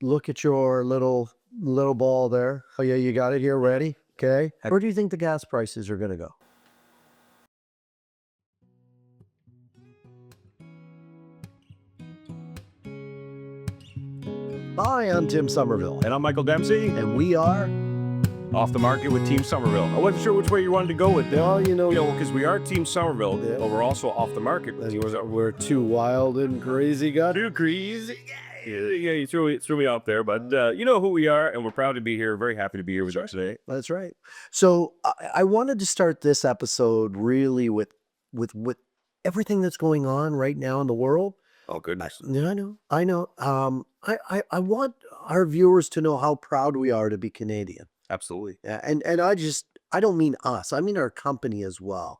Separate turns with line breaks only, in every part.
look at your little ball there. Oh yeah, you got it here ready. Okay. Where do you think the gas prices are going to go? Hi, I'm Tim Somerville,
And I'm Michael Dempsey,
and we are.
off the market with Team Somerville. I wasn't sure which way you wanted to go with that.
Well,
Because we are Team Somerville,
Yeah.
but we're also off the market.
we're too wild and crazy, guys.
Too crazy. Yeah, you threw me off there, but you know who we are, and we're proud to be here. Very happy to be here with you today.
That's right. So I wanted to start this episode really with everything that's going on right now in the world.
Oh, goodness.
Yeah, I know. I want our viewers to know how proud we are to be Canadian.
Absolutely.
Yeah, and I don't mean us. I mean our company as well.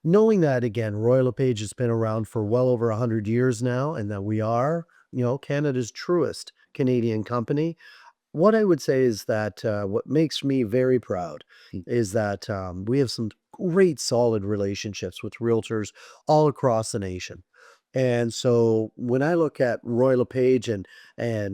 Knowing that again, Royal LePage has been around for well over 100 years now, and that we are, Canada's truest Canadian company. What I would say is that what makes me very proud is that we have some great solid relationships with realtors all across the nation. And so when I look at Roy LePage and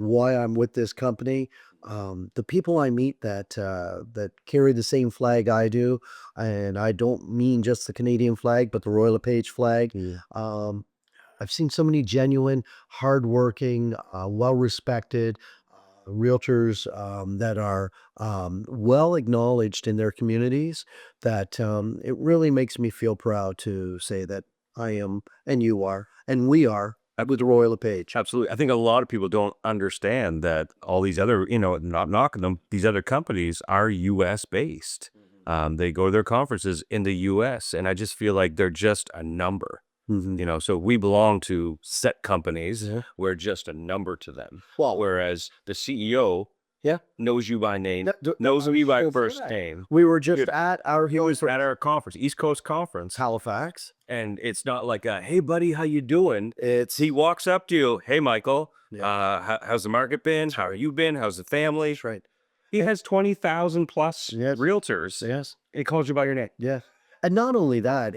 why I'm with this company, the people I meet that carry the same flag I do, and I don't mean just the Canadian flag, but the Roy LePage flag.
Yeah.
I've seen so many genuine, hardworking, well-respected realtors that are well acknowledged in their communities that it really makes me feel proud to say that I am, and you are, and we are with Royal LePage.
Absolutely. I think a lot of people don't understand that all these other, not knocking them, these other companies are U.S. based. They go to their conferences in the U.S., and I just feel like they're just a number. So we belong to set companies.
Yeah.
We're just a number to them.
Well,
Whereas the CEO
yeah.
knows you by name,
No,
knows me by
so
first
correct.
name.
We were just
Dude,
at our
He was at our conference, East Coast Conference,
Halifax.
and it's not like, hey, buddy, how you doing?
It's
He walks up to you, hey, Michael,
Yeah.
how's the market been? How are you been? How's the family?
That's right.
He has 20,000 plus
Yes.
realtors.
Yes.
He calls you by your name.
Yeah. And not only that,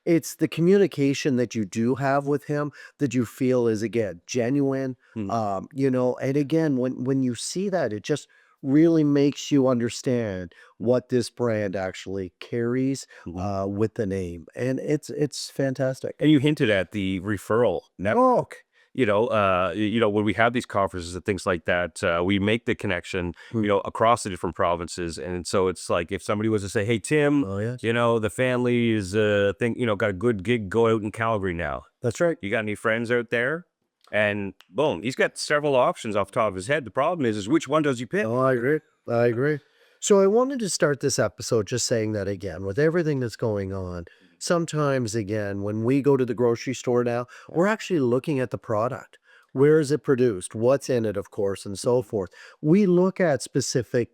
it's the communication that you do have with him that you feel is again genuine. And again, when you see that, it just really makes you understand what this brand actually carries with the name. And it's fantastic.
And you hinted at the referral network. When we have these conferences and things like that, we make the connection, across the different provinces. And so it's like if somebody was to say, hey, Tim,
Oh yeah.
the family is, got a good gig going out in Calgary now.
That's right.
You got any friends out there? And boom, he's got several options off the top of his head. The problem is which one does he pick?
Oh, I agree. I agree. So I wanted to start this episode just saying that again, with everything that's going on, sometimes again, when we go to the grocery store now, we're actually looking at the product. Where is it produced? What's in it, of course, and so forth. We look at specific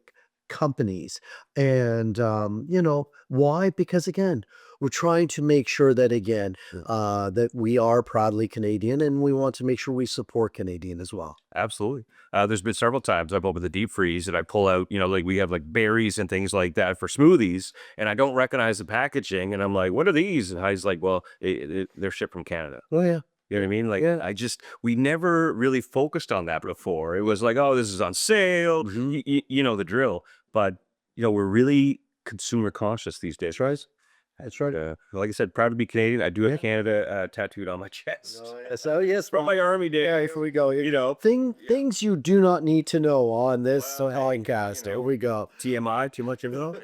companies and why? Because again, we're trying to make sure that again, that we are proudly Canadian and we want to make sure we support Canadian as well.
Absolutely. There's been several times I've opened the deep freeze and I pull out, like we have like berries and things like that for smoothies, and I don't recognize the packaging, and I'm like, what are these? And he's like, well, they're shipped from Canada.
Oh yeah.
You know what I mean? Like,
Yeah.
we never really focused on that before. It was like, oh, this is on sale. You know the drill. But, we're really consumer conscious these days, right?
That's right.
Like I said, proud to be Canadian. I do have Canada tattooed on my chest.
So yes,
From my army days.
yeah, here we go. Things you do not need to know on this podcast. Here we go.
TMI, too much info.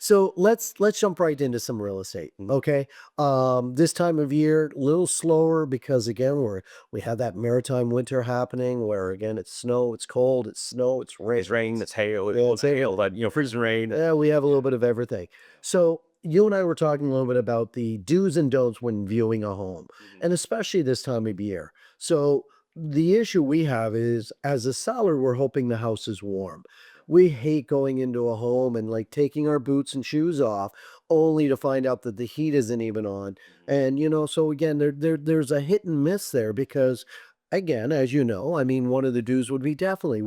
So let's jump right into some real estate. Okay. This time of year, a little slower because again, we have that maritime winter happening where again it's snow, it's cold, it's snow, it's rain.
It's rain, it's hail,
it's
hail, but freezing rain.
Yeah, we have a little bit of everything. So you and I were talking a little bit about the do's and don'ts when viewing a home, and especially this time of year. So the issue we have is as a seller, we're hoping the house is warm. We hate going into a home and like taking our boots and shoes off only to find out that the heat isn't even on. And so again, there's a hit and miss there because again, as you know, I mean, one of the do's would be definitely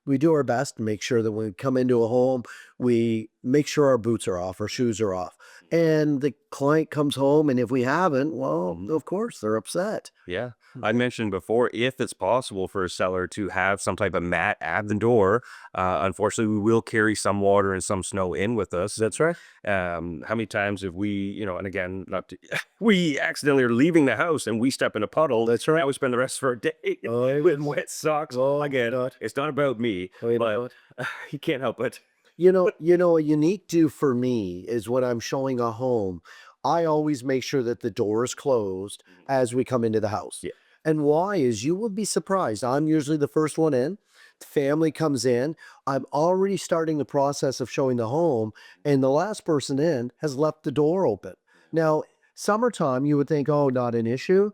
we do our best to make sure that when we come into a home, we make sure our boots are off, our shoes are off. and the client comes home, and if we haven't, well, of course they're upset.
Yeah. I mentioned before, if it's possible for a seller to have some type of mat at the door, unfortunately, we will carry some water and some snow in with us.
That's right.
How many times have we, and again, not to, we accidentally are leaving the house and we step in a puddle.
That's right.
Now we spend the rest of our day
Oh,
with wet socks.
oh,
Again,
God.
it's not about me,
Oh,
but
God.
you can't help it.
A unique do for me is when I'm showing a home, I always make sure that the door is closed as we come into the house.
Yeah.
And why is you would be surprised. I'm usually the first one in. The family comes in. I'm already starting the process of showing the home, and the last person in has left the door open. Now, summertime, you would think, oh, not an issue.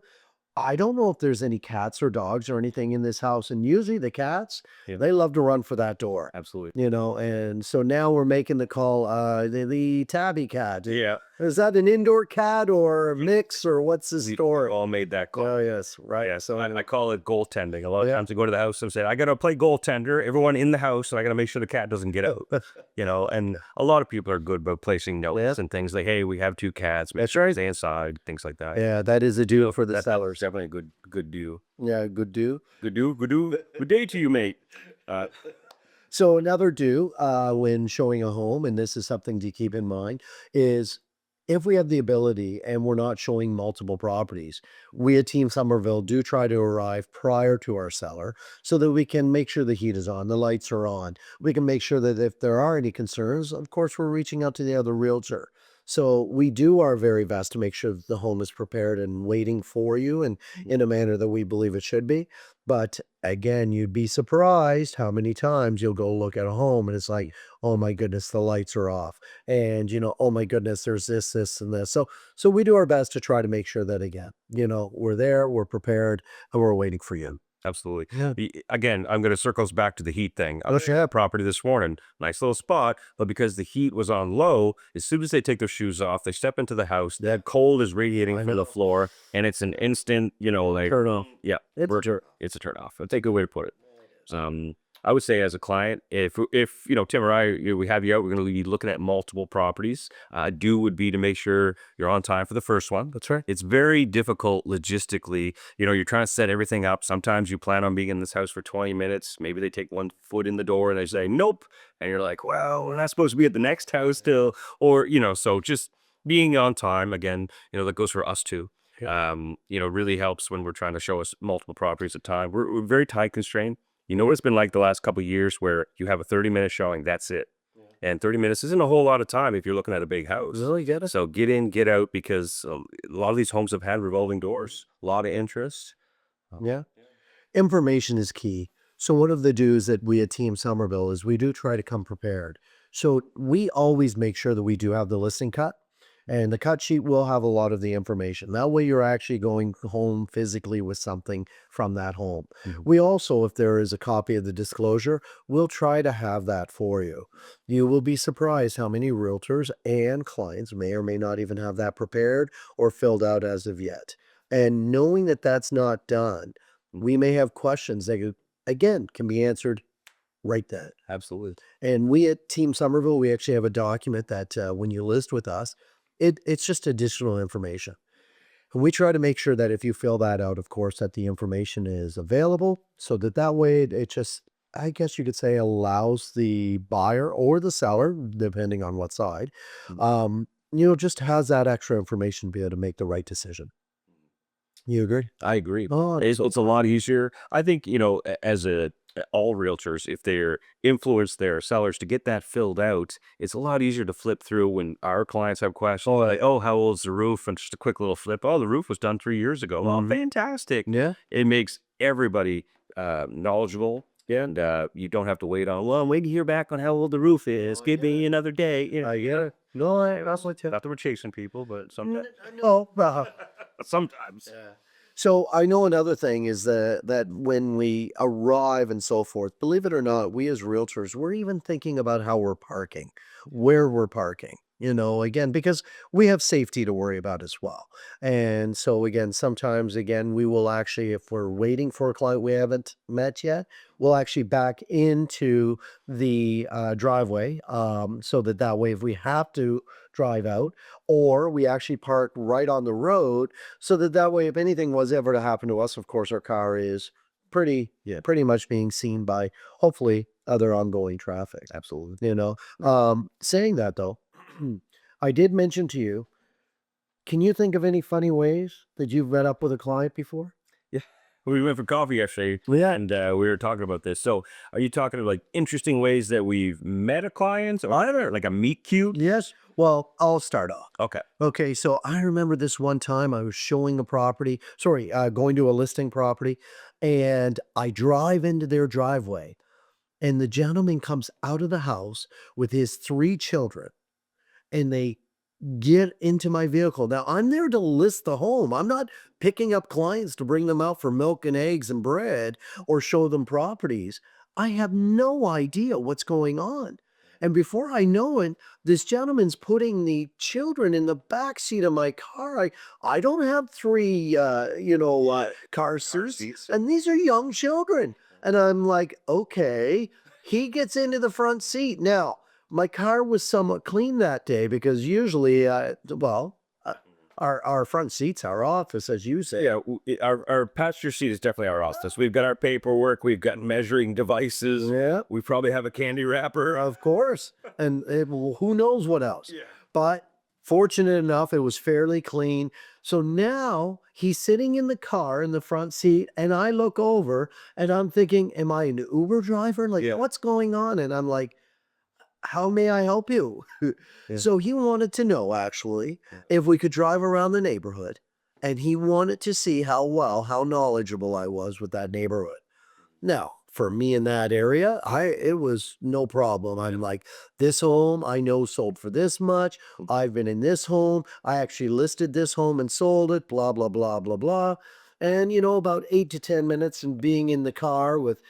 I don't know if there's any cats or dogs or anything in this house. And usually the cats,
Yeah.
they love to run for that door.
Absolutely.
And so now we're making the call, the tabby cat.
Yeah.
Is that an indoor cat or a mix or what's the
We
story?
all made that call.
Oh, yes, right.
Yeah,
So
I call it goaltending. A lot of
Yeah.
times I go to the house and say, I got to play goaltender, everyone in the house, and I got to make sure the cat doesn't get out. And a lot of people are good about placing notes
Yeah.
and things like, hey, we have 2 cats, make
That's
sure they
right.
stay inside, things like that.
Yeah, that is a deal for the
That's
sellers.
definitely a good do.
Yeah, good do.
Good day to you, mate. Uh,
So another do when showing a home, and this is something to keep in mind, is if we have the ability and we're not showing multiple properties, we at Team Somerville do try to arrive prior to our seller so that we can make sure the heat is on, the lights are on. We can make sure that if there are any concerns, of course, we're reaching out to the other realtor. So we do our very best to make sure that the home is prepared and waiting for you and in a manner that we believe it should be. But again, you'd be surprised how many times you'll go look at a home and it's like, oh my goodness, the lights are off. And oh my goodness, there's this, and this. So we do our best to try to make sure that again, we're there, we're prepared, and we're waiting for you.
Absolutely.
Yeah.
Again, I'm going to circle us back to the heat thing. I was
Okay.
at a property this morning, nice little spot, but because the heat was on low, as soon as they take their shoes off, they step into the house, that cold is radiating from the floor, and it's an instant, like,
Turn off.
yeah, it's a turn off. That's a good way to put it. I would say as a client, if Tim or I, we have you out, we're going to be looking at multiple properties. Do would be to make sure you're on time for the first one.
That's right.
It's very difficult logistically. You're trying to set everything up. Sometimes you plan on being in this house for 20 minutes. Maybe they take 1 foot in the door and they say, nope. And you're like, well, we're not supposed to be at the next house still. Or, so just being on time, again, that goes for us too. Really helps when we're trying to show us multiple properties at a time. We're very time constrained. You know what it's been like the last couple of years where you have a 30-minute showing, that's it. And 30 minutes isn't a whole lot of time if you're looking at a big house.
Really get it?
So get in, get out, because a lot of these homes have had revolving doors, a lot of interest.
Yeah. Information is key. So one of the do's that we at Team Somerville is we do try to come prepared. So we always make sure that we do have the listing cut. And the cut sheet will have a lot of the information. That way you're actually going home physically with something from that home. We also, if there is a copy of the disclosure, we'll try to have that for you. You will be surprised how many realtors and clients may or may not even have that prepared or filled out as of yet. And knowing that that's not done, we may have questions that, again, can be answered right then.
Absolutely.
And we at Team Somerville, we actually have a document that when you list with us, it's just additional information. And we try to make sure that if you fill that out, of course, that the information is available so that way it just, I guess you could say, allows the buyer or the seller, depending on what side, just has that extra information to be able to make the right decision. You agree?
I agree.
Oh,
It's a lot easier. I think, as all realtors, if they're influence their sellers to get that filled out, it's a lot easier to flip through when our clients have questions like, oh, how old's the roof? And just a quick little flip. Oh, the roof was done 3 years ago. Well, fantastic.
Yeah.
It makes everybody knowledgeable. Yeah. And you don't have to wait on, well, I'm waiting to hear back on how old the roof is. Give me another day.
Yeah. No, that's what you.
Not that we're chasing people, but sometimes.
No.
Sometimes.
So I know another thing is that when we arrive and so forth, believe it or not, we as realtors, we're even thinking about how we're parking, where we're parking. again, because we have safety to worry about as well. And so, again, sometimes, again, we will actually, if we're waiting for a client we haven't met yet, we'll actually back into the driveway so that way, if we have to drive out, or we actually park right on the road so that way, if anything was ever to happen to us, of course, our car is pretty much being seen by hopefully other ongoing traffic.
Absolutely.
Saying that though, I did mention to you, can you think of any funny ways that you've met up with a client before?
Yeah. We went for coffee yesterday
Yeah.
and we were talking about this. So are you talking like interesting ways that we've met a client or either like a meet cute?
Yes. Well, I'll start off.
Okay.
Okay, so I remember this one time I was showing a property, sorry, going to a listing property, and I drive into their driveway, and the gentleman comes out of the house with his 3 children, and they get into my vehicle. Now, I'm there to list the home. I'm not picking up clients to bring them out for milk and eggs and bread or show them properties. I have no idea what's going on. And before I know it, this gentleman's putting the children in the back seat of my car. I don't have 3, car seats, and these are young children. And I'm like, okay. He gets into the front seat. Now, my car was somewhat clean that day because usually, our front seat's our office, as you say.
Yeah, our passenger seat is definitely our office. We've got our paperwork. We've got measuring devices.
Yeah,
We probably have a candy wrapper.
of course. And well, who knows what else?
Yeah.
But fortunate enough, it was fairly clean. So now he's sitting in the car in the front seat, and I look over and I'm thinking, am I an Uber driver? Like,
Yeah.
what's going on? And I'm like, how may I help you?
Yeah.
So he wanted to know actually if we could drive around the neighborhood, and he wanted to see how knowledgeable I was with that neighborhood. Now, for me in that area, it was no problem. I'm like, this home I know sold for this much. I've been in this home. I actually listed this home and sold it, blah, blah, blah, blah, blah. And, about 8 to 10 minutes and being in the car with,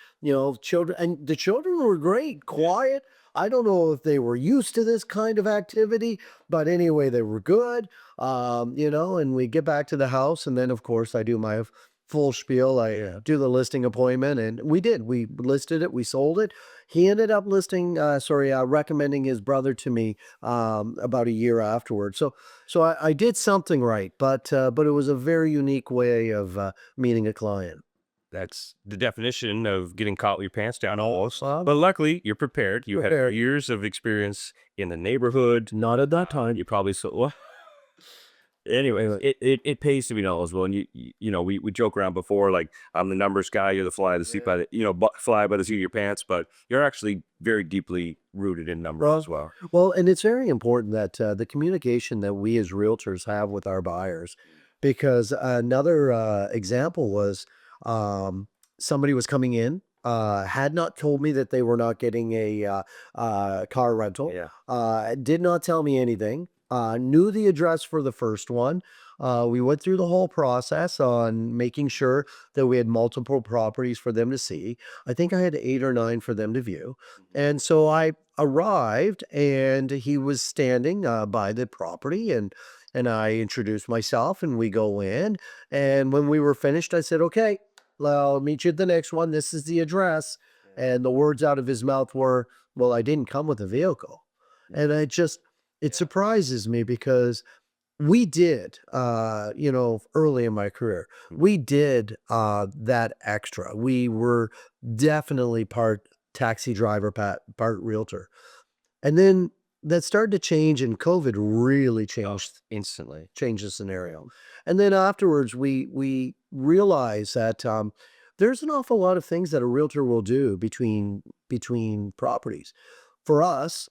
children. And the children were great, quiet. I don't know if they were used to this kind of activity, but anyway, they were good. And we get back to the house. And then, of course, I do my full spiel. I do the listing appointment, and we did. We listed it. We sold it. He ended up recommending his brother to me about a year afterwards. So I did something right, but it was a very unique way of meeting a client.
That's the definition of getting caught with your pants down almost.
Uh,
But luckily, you're prepared. You had
Prepared.
years of experience in the neighborhood.
Not at that time.
You probably so well. Anyway, it pays to be knowledgeable, and we joke around before like I'm the numbers guy, you're the fly by the seat by the fly by the seat of your pants, but you're actually very deeply rooted in numbers as well.
Well, and it's very important that the communication that we as realtors have with our buyers, because another example was somebody was coming in, had not told me that they were not getting a car rental,
Yeah.
did not tell me anything, knew the address for the first one. We went through the whole process on making sure that we had multiple properties for them to see. I think I had 8 or 9 for them to view. And so I arrived, and he was standing by the property, and I introduced myself, and we go in. And when we were finished, I said, okay, well, I'll meet you at the next one. This is the address. And the words out of his mouth were, well, I didn't come with a vehicle. And it surprises me because we did, early in my career, we did that extra. We were definitely part taxi driver, part realtor. And then that started to change, and COVID really
Instantly.
changed the scenario. And then afterwards, we realized that there's an awful lot of things that a realtor will do between properties. For us,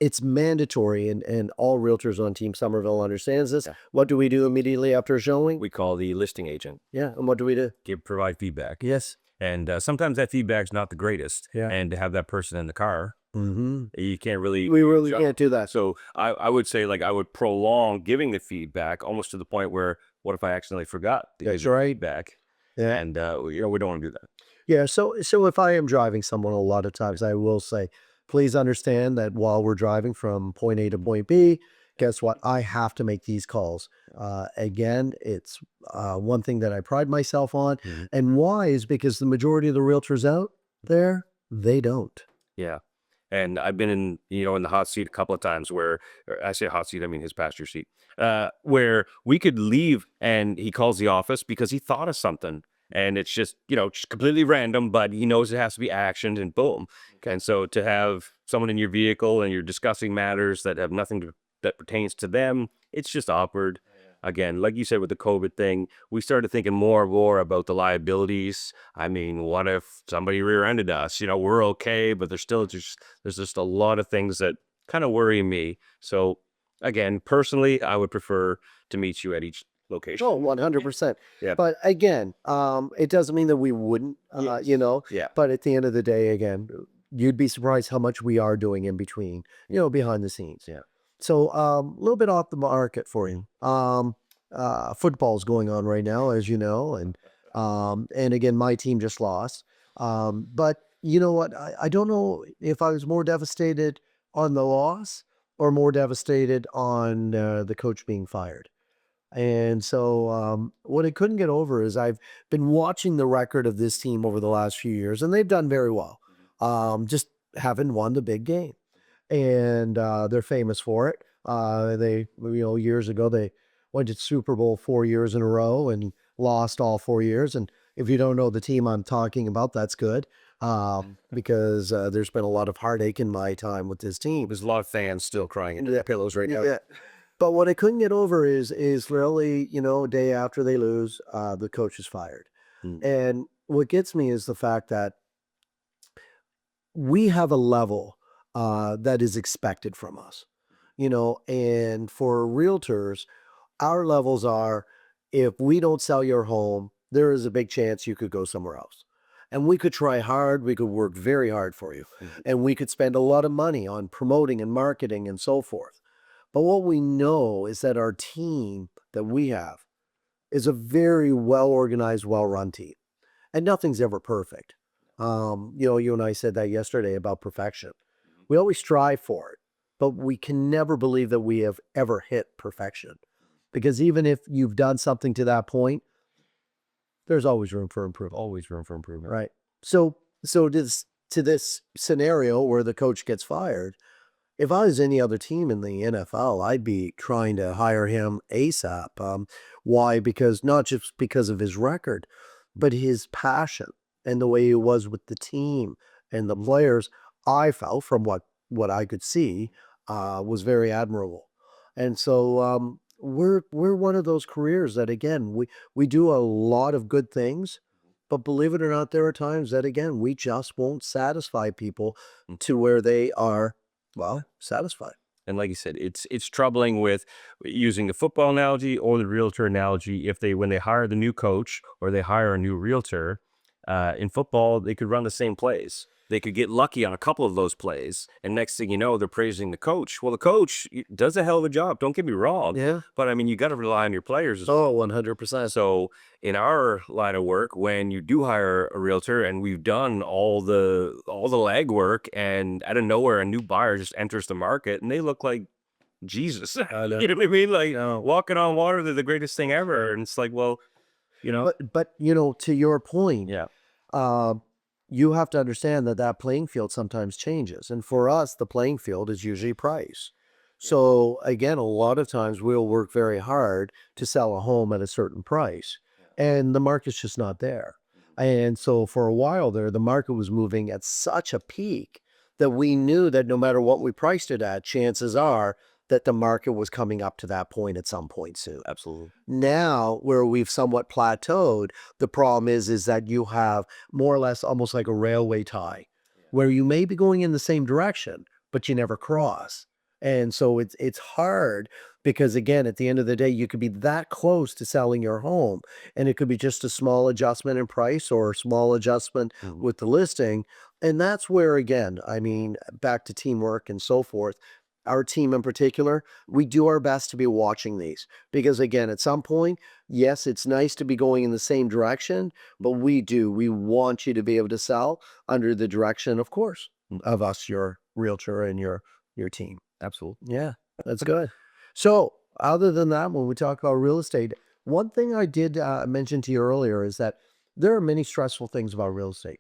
it's mandatory, and all realtors on Team Somerville understands this.
Yeah.
What do we do immediately after showing?
We call the listing agent.
Yeah, and what do we do?
Provide feedback.
Yes.
And sometimes that feedback's not the greatest.
Yeah.
And to have that person in the car, you can't really.
We really can't do that.
So I would say like I would prolong giving the feedback almost to the point where what if I accidentally forgot to give
That's
the
right.
feedback?
Yeah.
And we don't want to do that.
Yeah, so if I am driving someone, a lot of times I will say, please understand that while we're driving from point A to point B, guess what? I have to make these calls. Again, it's one thing that I pride myself on.
Mhm.
And why is because the majority of the realtors out there, they don't.
Yeah. And I've been in, in the hot seat a couple of times where, or I say hot seat, I mean his passenger seat, where we could leave and he calls the office because he thought of something. And it's just completely random, but he knows it has to be actioned and boom. And so to have someone in your vehicle and you're discussing matters that have nothing that pertains to them, it's just awkward. Again, like you said with the COVID thing, we started thinking more and more about the liabilities. I mean, what if somebody rear-ended us? We're okay, but there's just a lot of things that kind of worry me. So again, personally, I would prefer to meet you at each location.
Oh, 100%.
Yeah.
But again, it doesn't mean that we wouldn't,
Yeah.
but at the end of the day, again, you'd be surprised how much we are doing in between, behind the scenes.
Yeah.
So a little bit off the market for you. Football's going on right now, as you know, and again, my team just lost. But you know what? I don't know if I was more devastated on the loss or more devastated on the coach being fired. And so, what I couldn't get over is I've been watching the record of this team over the last few years, and they've done very well. Just haven't won the big game, and they're famous for it. Years ago they went to Super Bowl 4 years in a row and lost all 4 years. And if you don't know the team I'm talking about, that's good, because there's been a lot of heartache in my time with this team.
There's a lot of fans still crying into their pillows right now.
Yeah. But what I couldn't get over is really, day after they lose, the coach is fired.
Mm.
And what gets me is the fact that we have a level that is expected from us, and for realtors, our levels are, if we don't sell your home, there is a big chance you could go somewhere else. And we could try hard, we could work very hard for you, and we could spend a lot of money on promoting and marketing and so forth. But what we know is that our team that we have is a very well organized, well run team, and nothing's ever perfect. You and I said that yesterday about perfection. We always strive for it, but we can never believe that we have ever hit perfection, because even if you've done something to that point, there's always room for improvement.
Always room for improvement.
Right. So to this scenario where the coach gets fired, if I was any other team in the NFL, I'd be trying to hire him ASAP. Why? Because not just because of his record, but his passion and the way he was with the team and the players, I felt from what I could see, was very admirable. And so we're one of those careers that, again, we do a lot of good things, but believe it or not, there are times that, again, we just won't satisfy people to where they are, well, satisfied.
And like you said, it's troubling with using the football analogy or the realtor analogy. If when they hire the new coach or they hire a new realtor, in football, they could run the same plays. They could get lucky on a couple of those plays, and next thing you know, they're praising the coach. Well, the coach does a hell of a job. Don't get me wrong.
Yeah.
But I mean, you got to rely on your players as
Oh, 100%.
So in our line of work, when you do hire a realtor and we've done all the legwork, and out of nowhere a new buyer just enters the market and they look like Jesus.
I know.
You know what I mean? Like walking on water, they're the greatest thing ever. And it's like, well,
But to your point,
yeah.
you have to understand that that playing field sometimes changes. And for us, the playing field is usually price. So again, a lot of times we'll work very hard to sell a home at a certain price, and the market's just not there. And so for a while there, the market was moving at such a peak that we knew that no matter what we priced it at, chances are that the market was coming up to that point at some point soon.
Absolutely.
Now, where we've somewhat plateaued, the problem is that you have more or less almost like a railway tie, where you may be going in the same direction, but you never cross. And so it's hard because, again, at the end of the day, you could be that close to selling your home, and it could be just a small adjustment in price or a small adjustment with the listing. And that's where, again, I mean, back to teamwork and so forth. Our team in particular, we do our best to be watching these because, again, at some point, yes, it's nice to be going in the same direction, but we want you to be able to sell under the direction, of course, of us, your realtor and your team.
Absolutely.
Yeah, that's good. So, other than that, when we talk about real estate, one thing I did mention to you earlier is that there are many stressful things about real estate,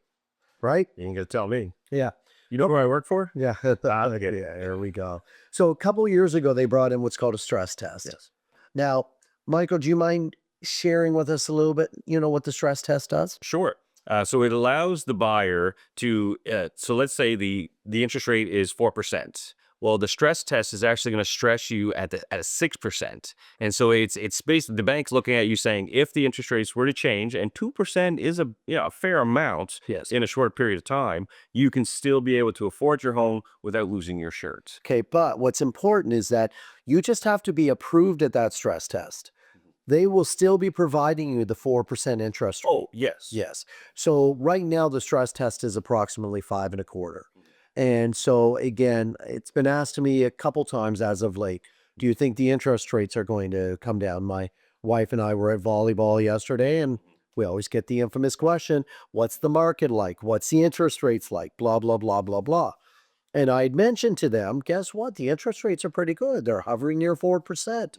right?
You ain't gonna tell me.
Yeah.
You know who I work for?
Yeah.
Okay.
Yeah, there we go. So, a couple years ago, they brought in what's called a stress test.
Yes.
Now, Michael, do you mind sharing with us a little bit, what the stress test does?
Sure. So it allows the buyer to. So let's say the interest rate is 4%. Well, the stress test is actually going to stress you at a 6%, and so it's basically the bank's looking at you saying if the interest rates were to change, and 2% is a fair amount
Yes.
in a short period of time, you can still be able to afford your home without losing your shirt.
Okay, but what's important is that you just have to be approved at that stress test. They will still be providing you the 4% interest rate.
Oh yes.
Yes. So right now the stress test is approximately 5.25. And so again, it's been asked to me a couple times as of late, do you think the interest rates are going to come down? My wife and I were at volleyball yesterday, and we always get the infamous question, what's the market like? What's the interest rates like? Blah, blah, blah, blah, blah. And I'd mentioned to them, guess what? The interest rates are pretty good. They're hovering near 4%.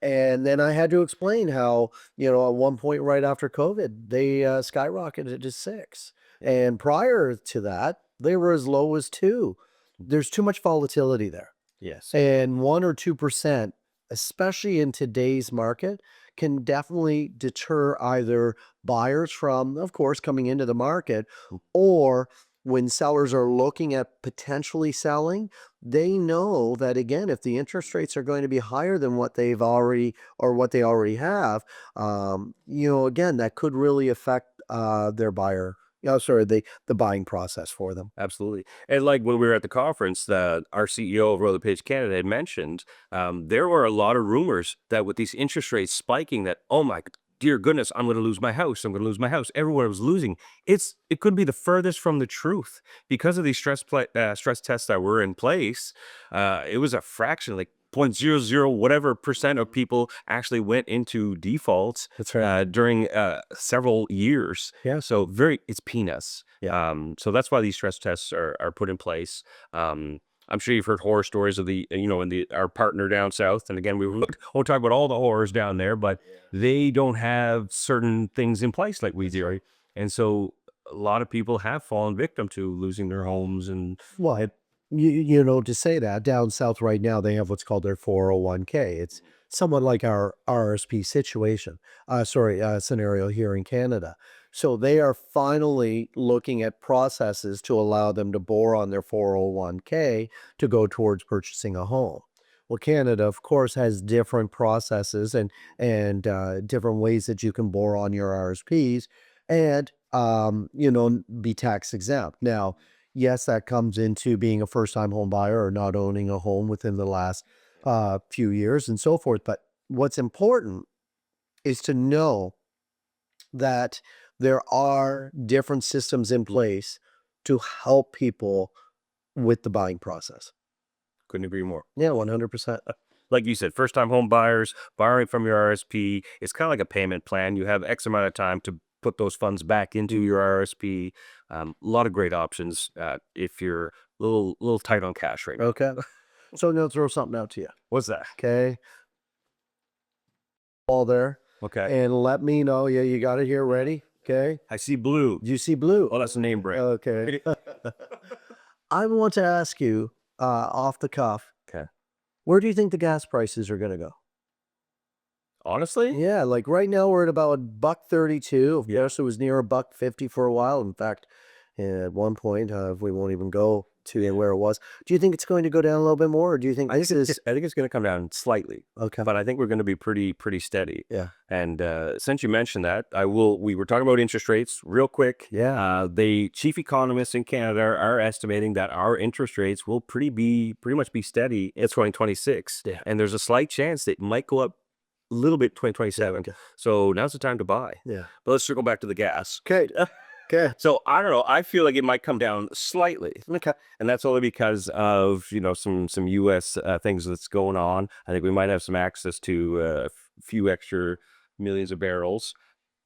And then I had to explain how, at one point right after COVID, they skyrocketed to 6. And prior to that, they were as low as 2. There's too much volatility there.
Yes.
And 1 or 2%, especially in today's market, can definitely deter either buyers from, of course, coming into the market, or when sellers are looking at potentially selling, they know that again, if the interest rates are going to be higher than what they've already or what they already have, again, that could really affect their buyer. Sorry, the buying process for them.
Absolutely. And like when we were at the conference, that our CEO of Royal LePage Canada had mentioned, there were a lot of rumors that with these interest rates spiking, that, oh my dear goodness, I'm going to lose my house. I'm going to lose my house. Everyone was losing. It could be the furthest from the truth because of these stress tests that were in place. It was a fraction, like 0.00 whatever percent of people actually went into default.
That's right.
During several years.
Yeah.
So it's peanuts.
Yeah.
So that's why these stress tests are put in place. I'm sure you've heard horror stories of our partner down south. And again, we won't talk about all the horrors down there, but they don't have certain things in place like we do. Right? And so a lot of people have fallen victim to losing their homes and
Well, to say that down south right now, they have what's called their 401k. It's somewhat like our RSP situation, scenario here in Canada. So they are finally looking at processes to allow them to borrow on their 401k to go towards purchasing a home. Well, Canada, of course, has different processes and different ways that you can borrow on your RSPs and be tax exempt. Now, yes, that comes into being a first-time home buyer or not owning a home within the last few years and so forth. But what's important is to know that there are different systems in place to help people with the buying process.
couldn't agree more.
Yeah, 100%.
Like you said, first time home buyers, borrowing from your RSP, it's kind of like a payment plan. You have X amount of time to put those funds back into your RSP. A lot of great options if you're a little tight on cash right now.
Okay. So I'm going to throw something out to you.
What's that?
Okay. All there.
Okay.
And let me know. Yeah, you got it here ready. Okay.
I see blue.
Do you see blue?
Oh, that's a name brand.
Okay. I want to ask you off the cuff.
Okay.
Where do you think the gas prices are going to go?
Honestly?
Yeah, like right now we're at about $1.32. Of course, it was near $1.50 for a while. In fact, at one point, we won't even go to where it was. Do you think it's going to go down a little bit more, or do you think
I think it's going to come down slightly.
Okay?
But I think we're going to be pretty steady.
Yeah.
And since you mentioned that, we were talking about interest rates real quick.
Yeah.
The chief economists in Canada are estimating that our interest rates will pretty much be steady in 2026.
Yeah.
And there's a slight chance that it might go up a little bit 2027.
Okay.
So now's the time to buy.
Yeah.
But let's circle back to the gas.
Okay. Okay.
So I don't know. I feel like it might come down slightly.
Okay.
And that's only because of, some U.S. Things that's going on. I think we might have some access to a few extra millions of barrels.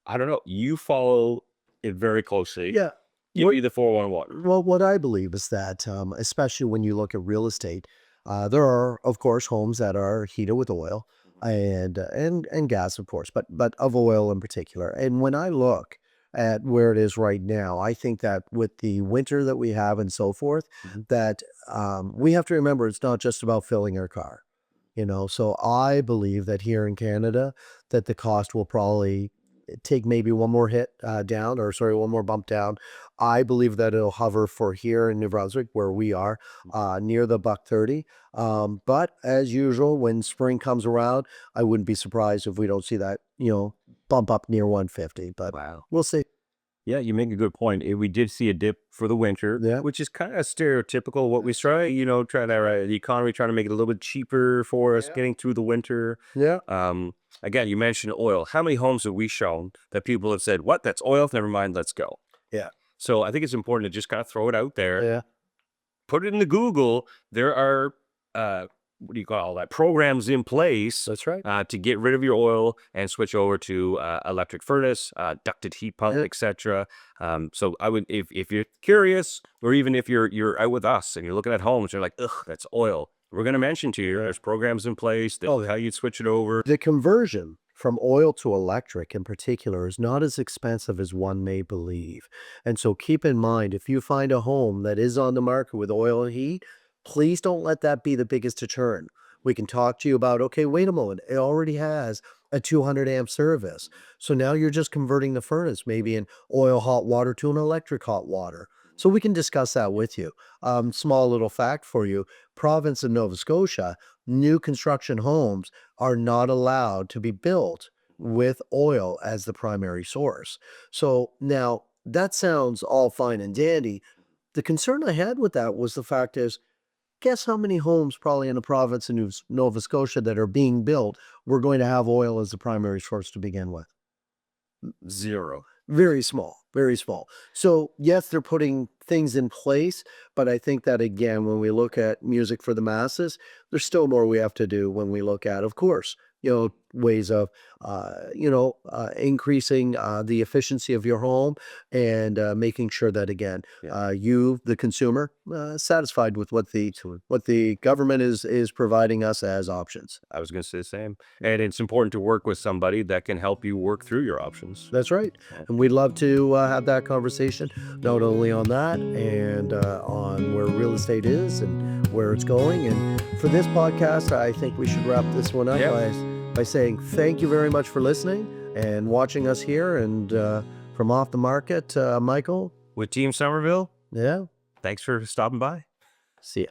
I don't know. You follow it very closely.
Yeah.
Give you the 411.
Well, what I believe is that, especially when you look at real estate, there are, of course, homes that are heated with oil and gas, of course, but of oil in particular. And when I look at where it is right now, I think that with the winter that we have and so forth, that we have to remember it's not just about filling our car. So I believe that here in Canada, that the cost will probably take maybe one more hit down, or sorry, one more bump down. I believe that it'll hover for here in New Brunswick, where we are, near the buck 30. But as usual, when spring comes around, I wouldn't be surprised if we don't see that, bump up near 150. But
Wow.
we'll see.
Yeah, you make a good point. We did see a dip for the winter,
Yeah.
which is kind of stereotypical. What we try, try to the economy trying to make it a little bit cheaper for us getting through the winter.
Yeah.
Again, you mentioned oil. How many homes have we shown that people have said, "What? That's oil. Never mind. Let's go."
Yeah.
So I think it's important to just kind of throw it out there.
Yeah.
Put it in the Google. There are what do you call that? Programs in place
That's right.
to get rid of your oil and switch over to electric furnace, ducted heat pump,
Yeah.
etc. So I would, if you're curious, or even if you're out with us and you're looking at homes, you're like, ugh, that's oil. We're going to mention to you, there's programs in place that how you switch it over.
The conversion from oil to electric in particular is not as expensive as one may believe. And so keep in mind, if you find a home that is on the market with oil and heat, please don't let that be the biggest deterrent. We can talk to you about, okay, wait a moment, it already has a 200 amp service. So now you're just converting the furnace, maybe an oil hot water to an electric hot water. So we can discuss that with you. Small little fact for you, province of Nova Scotia, new construction homes are not allowed to be built with oil as the primary source. So now that sounds all fine and dandy. The concern I had with that was the fact is, guess how many homes probably in the province of Nova Scotia that are being built were going to have oil as the primary source to begin with?
Zero.
Very small, very small. So yes, they're putting things in place, but I think that again, when we look at music for the masses, there's still more we have to do when we look at, of course, ways of, increasing the efficiency of your home and making sure that again, you, the consumer, satisfied with what the government is providing us as options.
I was going to say the same. And it's important to work with somebody that can help you work through your options.
That's right. And we'd love to have that conversation, not only on that and on where real estate is and where it's going. And for this podcast, I think we should wrap this one up by saying thank you very much for listening and watching us here. And from Off the Market, Michael.
With Team Somerville,
Yeah.
thanks for stopping by.
See ya.